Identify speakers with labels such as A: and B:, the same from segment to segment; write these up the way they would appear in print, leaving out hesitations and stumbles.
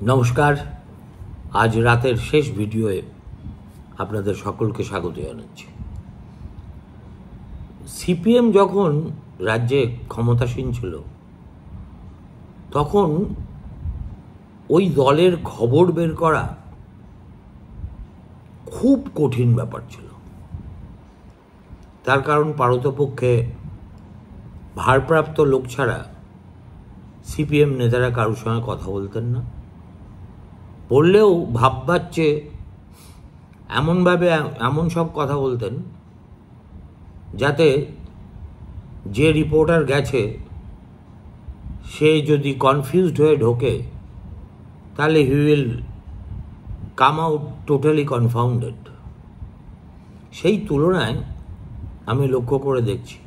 A: নমস্কার। আজ রাতের শেষ ভিডিওয়ে আপনাদের সকলকে স্বাগত জানাচ্ছি। সিপিএম যখন রাজ্যে ক্ষমতাসীন ছিল তখন ওই দলের খবর বের করা খুব কঠিন ব্যাপার ছিল। তার কারণ পারতপক্ষে ভারপ্রাপ্ত লোক ছাড়া সিপিএম নেতারা কারোর সঙ্গে কথা বলতেন না, বললেও ভাববাচ্ছে এমনভাবে এমন সব কথা বলতেন যাতে যে রিপোর্টার গেছে সে যদি কনফিউজড হয়ে ঢোকে তাহলে he will come out totally confounded. সেই তুলনায় আমি লক্ষ্য করে দেখছি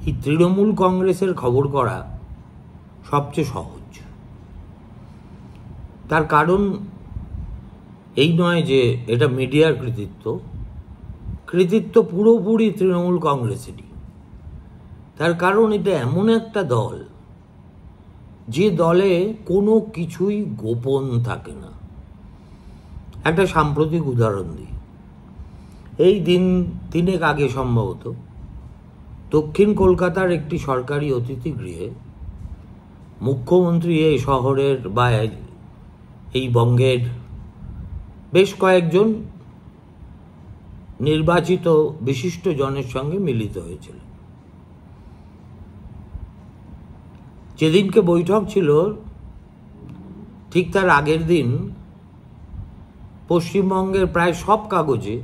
A: এই তৃণমূল কংগ্রেসের খবর করা সবচেয়ে সহজ। তার কারণ এই নয় যে এটা মিডিয়ার কৃতিত্ব পুরোপুরি তৃণমূল কংগ্রেসেরই। তার কারণ এটা এমন একটা দল যে দলে কোনো কিছুই গোপন থাকে না। একটা সাম্প্রতিক উদাহরণ দিই। এই দিন তিনেক আগে সম্ভবত দক্ষিণ কলকাতার একটি সরকারি অতিথিগৃহে মুখ্যমন্ত্রী এই শহরের বা এই বঙ্গের বেশ কয়েকজন নির্বাচিত বিশিষ্ট জনের সঙ্গে মিলিত হয়েছিল। যেদিনকে বৈঠক ছিল ঠিক তার আগের দিন পশ্চিমবঙ্গের প্রায় সব কাগজে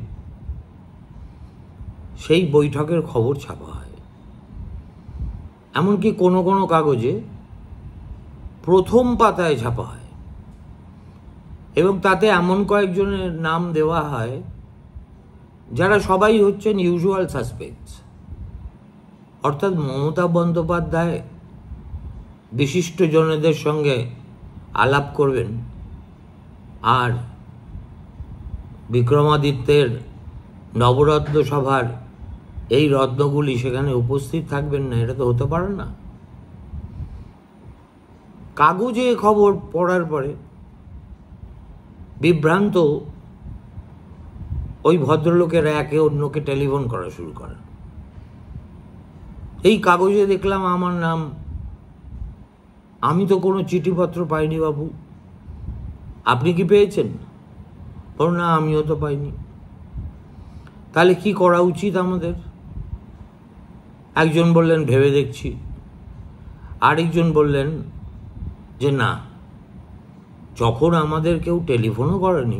A: সেই বৈঠকের খবর ছাপা হয়। এমনকি কোনো কোনো কাগজে প্রথম পাতায় ছাপা হয় এবং তাতে এমন কয়েকজনের নাম দেওয়া হয় যারা সবাই হচ্ছেন ইউজুয়াল সাসপেক্টস। অর্থাৎ মমতা বন্দ্যোপাধ্যায় বিশিষ্ট জনেদের সঙ্গে আলাপ করবেন আর বিক্রমাদিত্যের নবরত্ন সভার এই রত্নগুলি সেখানে উপস্থিত থাকবেন না, এটা তো হতে পারে না। কাগজে খবর পড়ার পরে বিভ্রান্ত ওই ভদ্রলোকেরা একে অন্যকে টেলিফোন করা শুরু করেন। এই কাগজে দেখলাম আমার নাম, আমি তো কোনো চিঠিপত্র পাইনি বাবু, আপনি কি পেয়েছেন? না, আমিও তো পাইনি। তাহলে কি করা উচিত আমাদের? একজন বললেন ভেবে দেখছি, আরেকজন বললেন যে না, যখন আমাদের কেউ টেলিফোনও করেনি,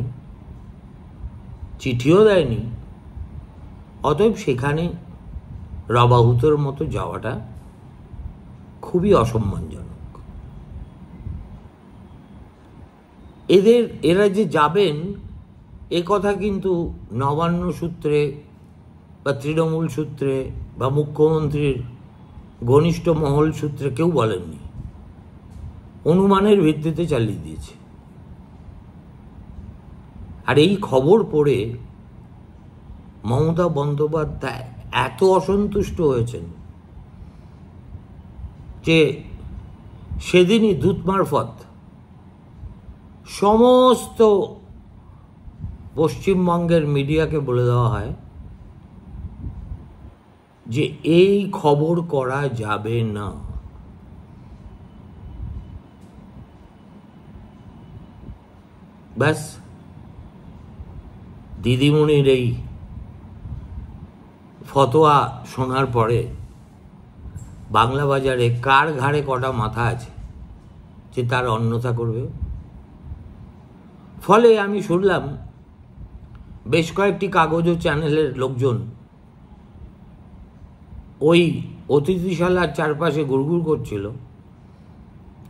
A: চিঠিও দেয়নি, অতএব সেখানে রবাহুতোর মতো যাওয়াটা খুবই অসম্মানজনক। এরা যে যাবেন এ কথা কিন্তু নবান্ন সূত্রে বা তৃণমূল সূত্রে বা মুখ্যমন্ত্রীর ঘনিষ্ঠ মহল সূত্রে কেউ বলেননি, অনুমানের ভিত্তিতে চালিয়ে দিয়েছে। আর এই খবর পড়ে মমতা বন্দ্যোপাধ্যায় এত অসন্তুষ্ট হয়েছেন যে সেদিনই দূত মারফত সমস্ত পশ্চিমবঙ্গের মিডিয়াকে বলে দেওয়া হয় যে এই খবর করা যাবে না। ব্যাস, দিদিমণির এই ফতোয়া শোনার পরে বাংলা বাজারে কার ঘাড়ে কটা মাথা আছে যে তার অন্যথা করবে? ফলে আমি শুনলাম বেশ কয়েকটি কাগজ ও চ্যানেলের লোকজন ওই অতিথিশালার চারপাশে ঘুরঘুর করছিল,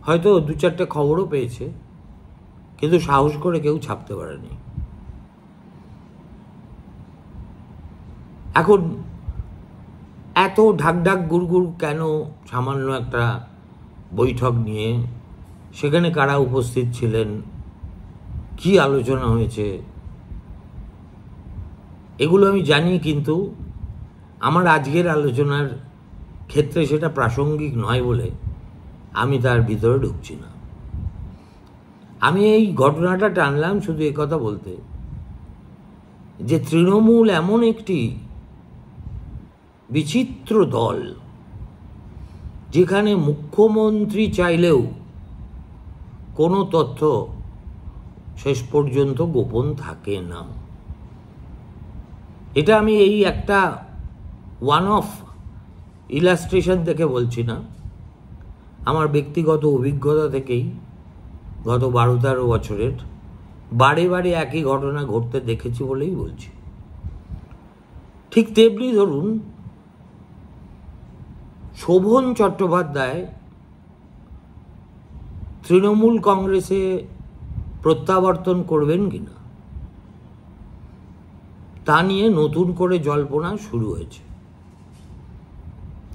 A: হয়তো দু চারটে খবরও পেয়েছে, কিন্তু সাহস করে কেউ ছাপতে পারেনি। এখন এত ঢাকঢাক গুড়গুড় কেন সামান্য একটা বৈঠক নিয়ে? সেখানে কারা উপস্থিত ছিলেন, কি আলোচনা হয়েছে, এগুলো আমি জানি, কিন্তু আমার আজকের আলোচনার ক্ষেত্রে সেটা প্রাসঙ্গিক নয় বলে আমি তার ভিতরে ঢুকছি না। আমি এই ঘটনাটা টানলাম শুধু একথা বলতে যে তৃণমূল এমন একটি বিচিত্র দল যেখানে মুখ্যমন্ত্রী চাইলেও কোনো তথ্য শেষ পর্যন্ত গোপন থাকে না। এটা আমি এই একটা ওয়ান অফ ইলাস্ট্রেশন থেকে বলছি না, আমার ব্যক্তিগত অভিজ্ঞতা থেকেই গত 12-13 বছরের বারে বারে একই ঘটনা ঘটতে দেখেছি বলেই বলছি। ঠিক তেমনি ধরুন শোভন চট্টোপাধ্যায় তৃণমূল কংগ্রেসে প্রত্যাবর্তন করবেন কিনা তা নিয়ে নতুন করে জল্পনা শুরু হয়েছে।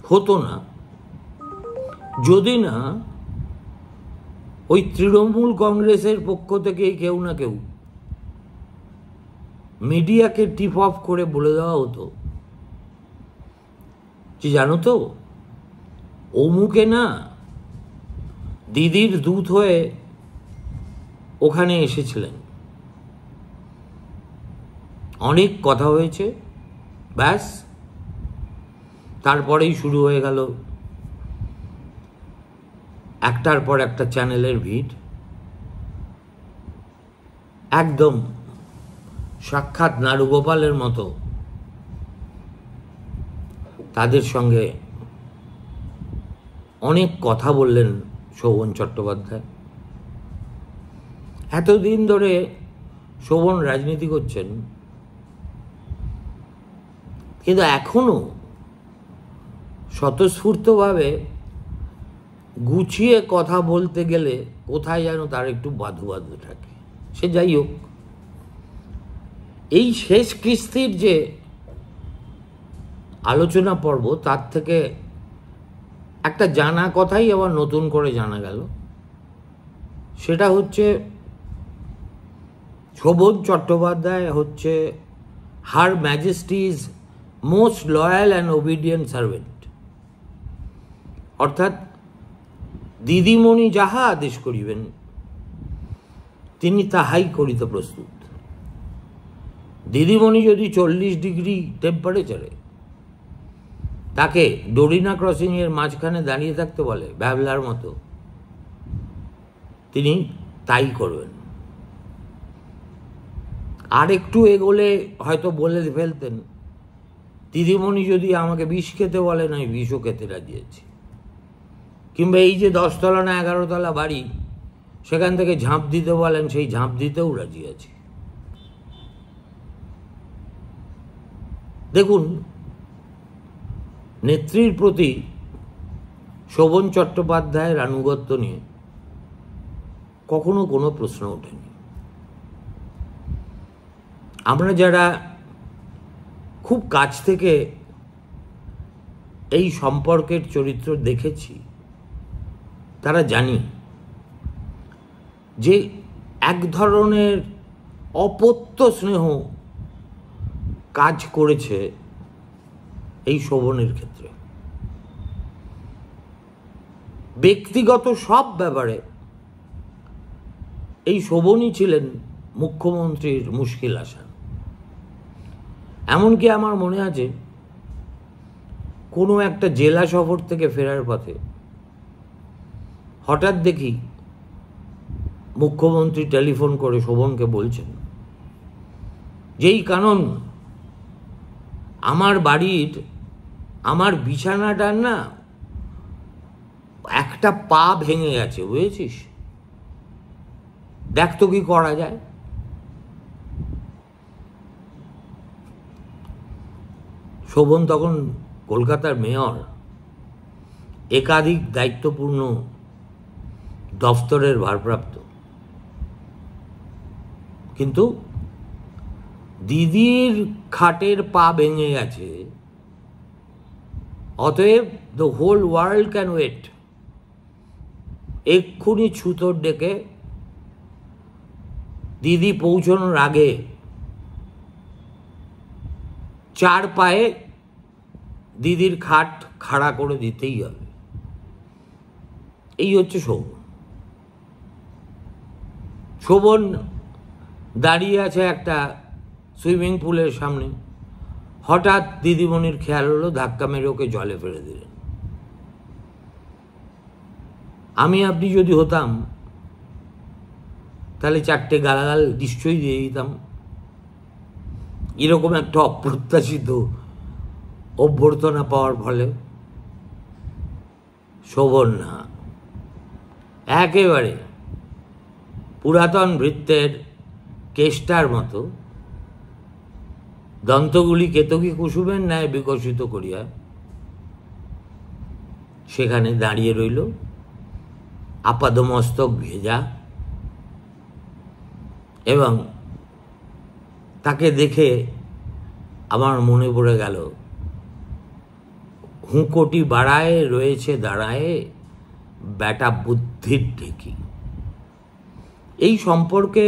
A: হতো না যদি না ওই তৃণমূল কংগ্রেসের পক্ষ থেকে কেউ না কেউ মিডিয়াকে টিপ অফ করে বলে দেওয়া হতো যে জানো তো অমুকে না দিদির দূত হয়ে ওখানে এসেছিলেন, অনেক কথা হয়েছে, ব্যাস তারপরেই শুরু হয়ে গেল একটার পর একটা চ্যানেলের ভিড়, একদম সাক্ষাৎ নারুগোপালের মতো তাদের সঙ্গে অনেক কথা বললেন শোভন চট্টোপাধ্যায়। এতদিন ধরে শোভন রাজনীতি করছেন, কিন্তু এখনো স্বতঃস্ফূর্তভাবে গুছিয়ে কথা বলতে গেলে কোথায় যেন তার একটু বাধু বাধু থাকে। সে যাই হোক, এই শেষ কিস্তির যে আলোচনা পর্ব তার থেকে একটা জানা কথাই আবার নতুন করে জানা গেল, সেটা হচ্ছে শোভন চট্টোপাধ্যায় হচ্ছে her majesty's most loyal and obedient servant, অর্থাৎ দিদিমণি যাহা আদেশ করিবেন তিনি তাহাই করিতে প্রস্তুত। দিদিমণি যদি 40 ডিগ্রি টেম্পারেচারে তাকে ডোরিনা ক্রসিংয়ের মাঝখানে দাঁড়িয়ে থাকতে বলে ভ্যাবলার মতো, তিনি তাই করবেন। আর একটু এগোলে হয়তো বলে ফেলতেন দিদিমণি যদি আমাকে বিষ খেতে বলেন আমি বিষও খেতে রাজি আছি, কিংবা এই যে 10 তলা না 11 তলা বাড়ি সেখান থেকে ঝাঁপ দিতে বলেন সেই ঝাঁপ দিতেও রাজি আছি। দেখুন, নেত্রীর প্রতি শোভন চট্টোপাধ্যায়ের আনুগত্য নিয়ে কখনো কোনো প্রশ্ন ওঠেনি। আমরা যারা খুব কাছ থেকে এই সম্পর্কের চরিত্র দেখেছি তারা জানি যে এক ধরনের অপত্য স্নেহ কাজ করেছে এই শোভনের ক্ষেত্রে। ব্যক্তিগত সব ব্যাপারে এই শোভনই ছিলেন মুখ্যমন্ত্রীর মুশকিল আসান। এমনকি আমার মনে আছে কোনো একটা জেলা সফর থেকে ফেরার পথে হঠাৎ দেখি মুখ্যমন্ত্রী টেলিফোন করে শোভনকে বলছেন যেই কারণ আমার বাড়ির আমার বিছানাটার না একটা পা ভেঙে গেছে, বুঝেছিস, দেখ তো কি করা যায়। শোভন তখন কলকাতার মেয়র, একাধিক দায়িত্বপূর্ণ দফতরের ভারপ্রাপ্ত, কিন্তু দিদির খাটের পা ভেঙে গেছে, অতএব the whole world can wait. এক্ষুনি ছুতোর ডেকে দিদি পৌঁছানোর আগে 4 পায়ে দিদির খাট খাড়া করে দিতেই হবে। এই হচ্ছে শোভন। শোভন দাঁড়িয়ে আছে একটা সুইমিং পুলের সামনে। হঠাৎ দিদিমণির খেয়াল হলো, ধাক্কা মেরে ওকে জলে ফেলে দিলেন। আমি আপনি যদি হতাম তাহলে চারটে গালাগাল নিশ্চয়ই দিয়ে দিতাম। এরকম একটা অপ্রত্যাশিত অভ্যর্থনা পাওয়ার ফলে শোভন না, একেবারে পুরাতন ভৃত্যের কেষ্টার মতো দন্তগুলি কেতকী কুসুমের ন্যায় বিকশিত করিয়া সেখানে দাঁড়িয়ে রইল, আপাদমস্তক ভেজা। এবং তাকে দেখে আমার মনে পড়ে গেল, হুঁকোটি বাড়ায় রয়েছে দাঁড়ায় ব্যাটা বুদ্ধির ঢেকি। এই সম্পর্কে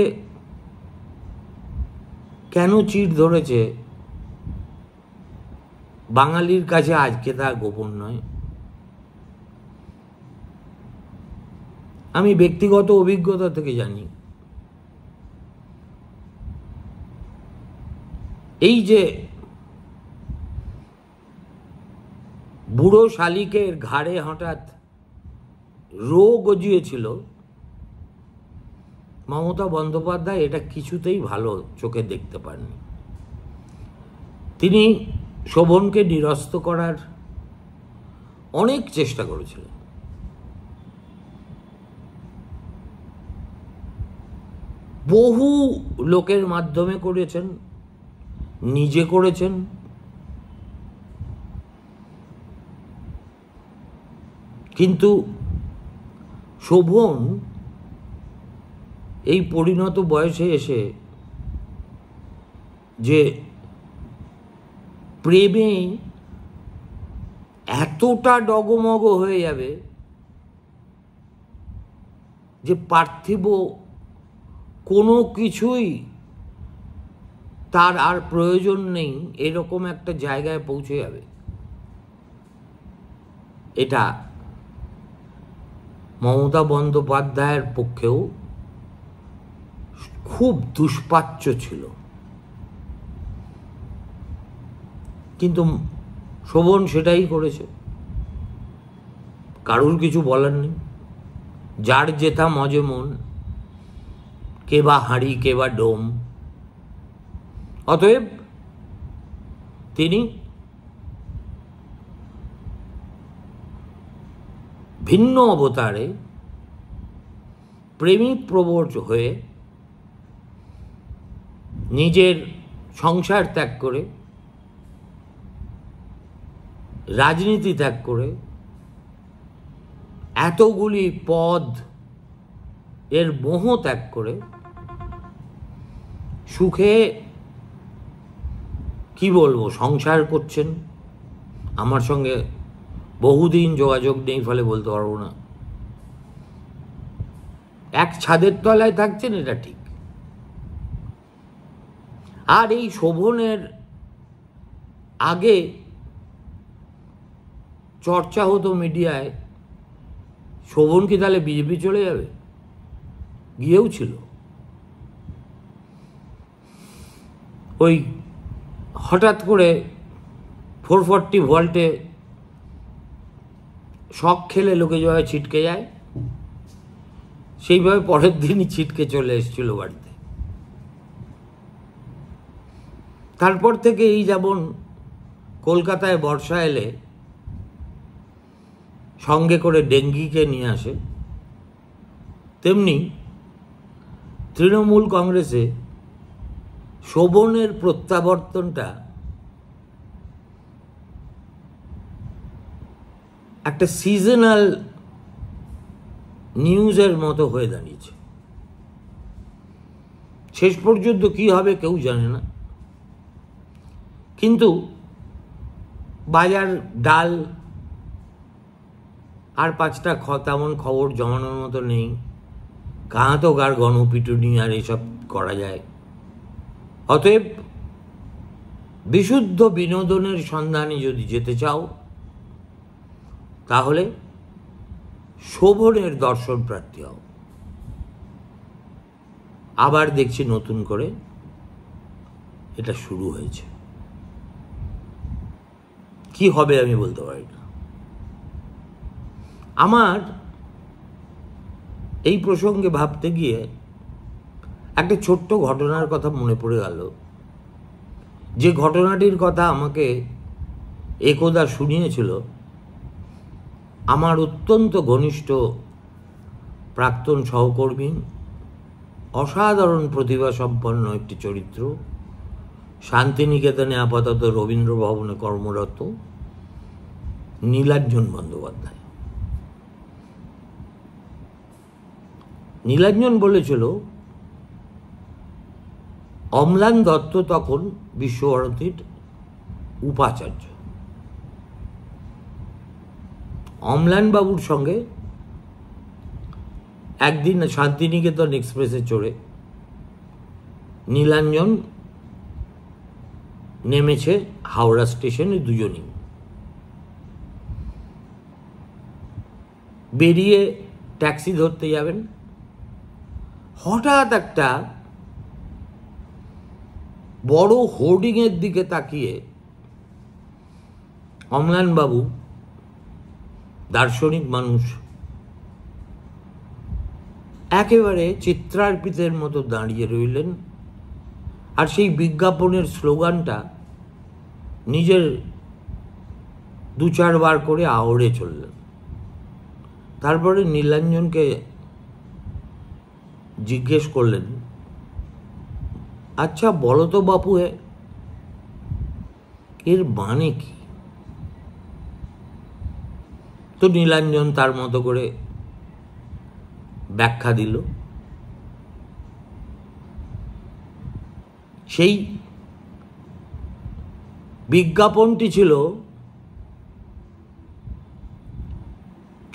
A: কেন চিড় ধরেছে বাঙালির কাছে আজকে তা গোপন নয়। আমি ব্যক্তিগত অভিজ্ঞতা থেকে জানি, এই যে বুড়ো শালিকের ঘাড়ে হঠাৎ রোগ গজিয়েছিল, মমতা বন্দ্যোপাধ্যায় এটা কিছুতেই ভালো চোখে দেখতে পাননি। তিনি শোভনকে নিরস্ত করার অনেক চেষ্টা করেছিলেন। বহু লোকের মাধ্যমে করেছেন, নিজে করেছেন। কিন্তু শোভন এই পরিণত বয়সে এসে যে প্রেমে এতটা ডগমগ হয়ে যাবে যে পার্থিব কোনো কিছুই তার আর প্রয়োজন নেই, এরকম একটা জায়গায় পৌঁছে যাবে, এটা মমতা বন্দ্যোপাধ্যায়ের পক্ষেও খুব দুষ্পাচ্য ছিল। কিন্তু শোভন সেটাই করেছে, কারুর কিছু বলার নেই। যার যেথা মজে মন, কে বা হাঁড়ি কে বা ডোম। অতএব তিনি ভিন্ন অবতারে প্রেমিক প্রবর হয়ে নিজের সংসার ত্যাগ করে, রাজনীতি ত্যাগ করে, এতগুলি পদ এর মোহ ত্যাগ করে সুখে কি বলবো সংসার করছেন। আমার সঙ্গে বহুদিন যোগাযোগ নেই ফলে বলতে পারবো না। এক ছাদের তলায় থাকছেন, এটা ঠিক। আর এই শোভনের আগে চর্চা হতো মিডিয়ায়, শোভন কি তাহলে বিজেপি চলে যাবে? গিয়েও ছিল। ওই হঠাৎ করে 440 ভোল্টে শক খেলে লোকে যেভাবে ছিটকে যায়, সেইভাবে পরের দিনই ছিটকে চলে এসেছিল বাড়িতে। তারপর থেকে এই যেমন কলকাতায় বর্ষা এলে সঙ্গে করে ডেঙ্গিকে নিয়ে আসে, তেমনি তৃণমূল কংগ্রেসে শোভনের প্রত্যাবর্তনটা একটা সিজনাল নিউজের মতো হয়ে দাঁড়িয়েছে। শেষ পর্যন্ত কি হবে কেউ জানে না। কিন্তু বাজার ডাল আর 5টা তেমন খবর জমানোর মতো নেই। কাঁতো গার গণপিটুনি আর এসব করা যায়। অতএব বিশুদ্ধ বিনোদনের সন্ধানে যদি যেতে চাও, তাহলে শোভনের দর্শন প্রার্থী হও। আবার দেখছি নতুন করে এটা শুরু হয়েছে। কি হবে আমি বলতে পারি না। আমার এই প্রসঙ্গে ভাবতে গিয়ে একটা ছোট্ট ঘটনার কথা মনে পড়ে গেল, যে ঘটনাটির কথা আমাকে একদা শুনিয়েছিল আমার অত্যন্ত ঘনিষ্ঠ প্রাক্তন সহকর্মী, অসাধারণ প্রতিভা সম্পন্ন একটি চরিত্র, শান্তিনিকেতনে আপাতত রবীন্দ্র ভবনে কর্মরত নীলাঞ্জন বন্দ্যোপাধ্যায়। নীলাঞ্জন বলেছিল, অম্লান দত্ত তখন বিশ্বভারতীর উপাচার্য। অম্লানবাবুর সঙ্গে একদিন শান্তিনিকেতন এক্সপ্রেসে চড়ে নীলাঞ্জন নেমেছে হাওড়া স্টেশনে, দুজনেই বেরিয়ে ট্যাক্সি ধরতে যাবেন। হঠাৎ একটা বড় হোর্ডিংয়ের দিকে তাকিয়ে অম্লানবাবু, দার্শনিক মানুষ, একেবারে চিত্রার্পিতের মতো দাঁড়িয়ে রইলেন, আর সেই বিজ্ঞাপনের স্লোগানটা নিজের 2-4 বার করে আওড়ে চললেন। তারপরে নীলাঞ্জনকে জিজ্ঞেস করলেন, আচ্ছা বলো তো বাপু, এর মানে কি? তো নীলাঞ্জন তার মতো করে ব্যাখ্যা দিল। সেই বিজ্ঞাপনটি ছিল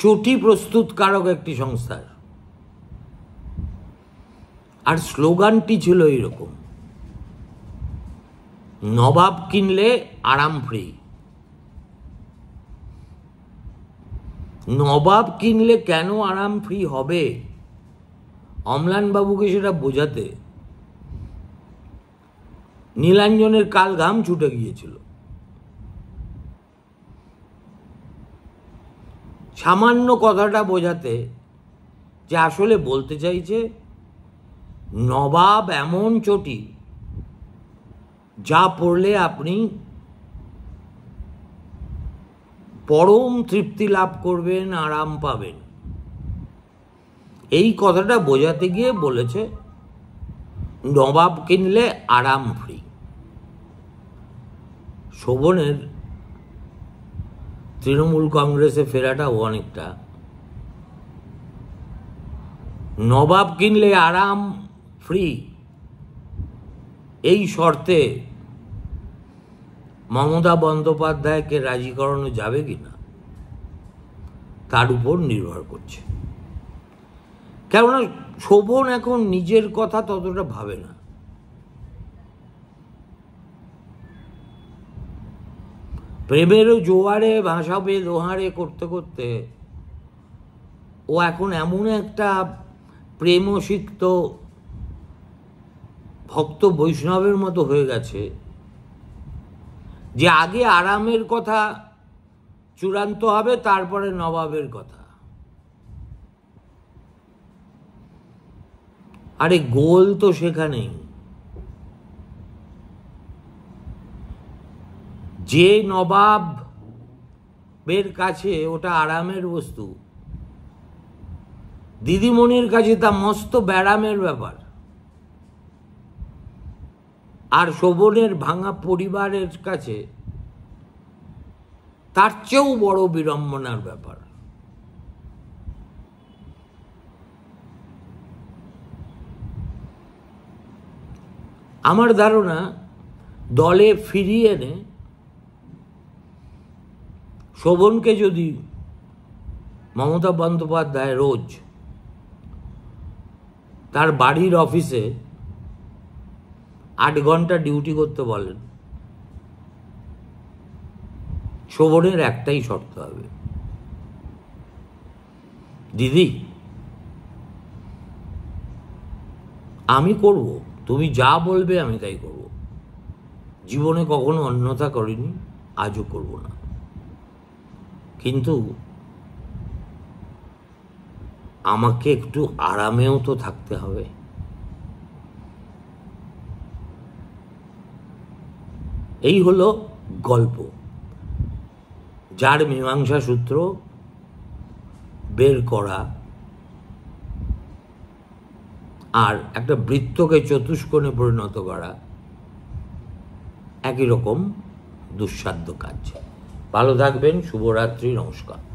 A: চটি প্রস্তুতকারক একটি সংস্থার, আর স্লোগানটি ছিল এইরকম, নবাব কিনলে আরাম ফ্রি। নবাব কিনলে কেন আরাম ফ্রি হবে, অম্লানবাবুকে সেটা বোঝাতে নীলাঞ্জনের কাল ঘাম ছুটে গিয়েছিল। সামান্য কথাটা বোঝাতে যে আসলে বলতে চাইছে, নবাব এমন চটি যা পড়লে আপনি পরম তৃপ্তি লাভ করবেন, আরাম পাবেন। এই কথাটা বোঝাতে গিয়ে বলেছে নবাব কিনলে আরাম ফ্রি। শোভনের তৃণমূল কংগ্রেসে ফেরাটাও অনেকটা নবাব কিনলে আরাম ফ্রি এই শর্তে মমতা বন্দ্যোপাধ্যায়কে রাজি করানো যাবে কিনা তার উপর নির্ভর করছে। কেননা শোভন এখন নিজের কথা ততটা ভাবে না। প্রেমেরও জোয়ারে ভাসাবে দোহারে করতে করতে ও এখন এমন একটা প্রেমসিক্ত ভক্ত বৈষ্ণবের মতো হয়ে গেছে যে আগে আরামের কথা চূড়ান্ত হবে, তারপরে নবাবের কথা। আরে গোল তো সেখানেই, যে নবাবের কাছে ওটা আরামের বস্তু, দিদিমণির কাছে তা মস্ত ব্যারামের ব্যাপার। আর শোভনের ভাঙা পরিবারের কাছে তার চেয়েও বড় বিড়ম্বনার ব্যাপার। আমার ধারণা দলে ফিরিয়ে এনে শোভনকে যদি মমতা বন্দ্যোপাধ্যায় রোজ তার বাড়ির অফিসে 8 ঘন্টা ডিউটি করতে বলেন, শোভনের একটাই শর্ত হবে, দিদি আমি করব, তুমি যা বলবে আমি তাই করব। জীবনে কখনো অন্যথা করিনি, আজও করব না। কিন্তু আমাকে একটু আরামেও তো থাকতে হবে। এই হলো গল্প, যার মীমাংসা সূত্র বের করা আর একটা বৃত্তকে চতুষ্কোণে পরিণত করা একই রকম দুঃসাধ্য কাজ। ভালো থাকবেন, শুভরাত্রি, নমস্কার।